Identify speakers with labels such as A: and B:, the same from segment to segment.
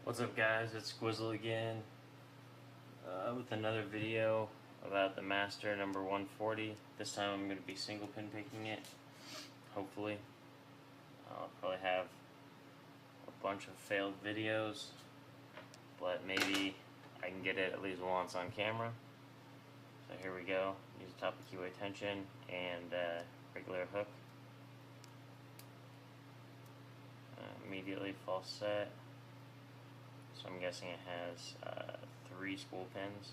A: What's up, guys? It's Squizzle again with another video about the Master number 140. This time I'm going to be single pin picking it, hopefully. I'll probably have a bunch of failed videos, but maybe I can get it at least once on camera. So here we go. Use topic keyway tension and regular hook. Immediately false set. So I'm guessing it has 3 spool pins.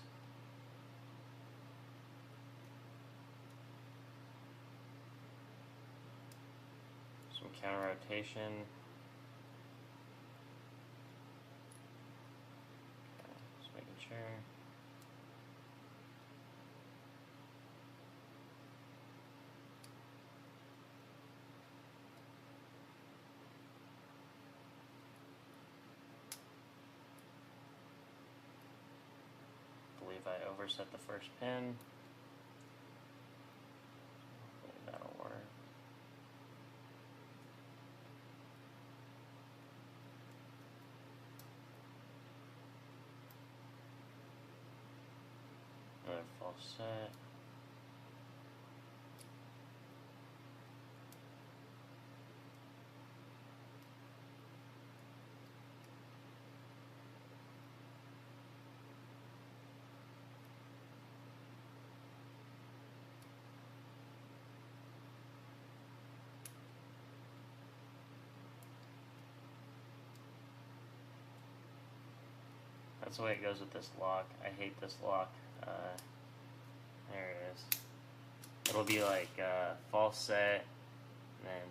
A: Some counter rotation. Okay, just making sure. I overset the first pin. Hopefully that'll work. Another false set. That's the way it goes with this lock. I hate this lock. There it is. It'll be like false set, and then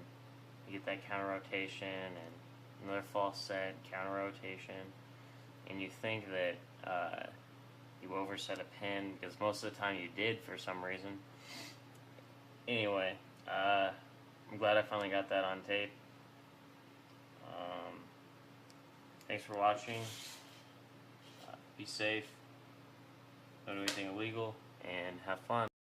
A: you get that counter rotation, and another false set, counter rotation, and you think that you overset a pin, because most of the time you did for some reason. Anyway, I'm glad I finally got that on tape. Thanks for watching. Be safe, don't do anything illegal, and have fun.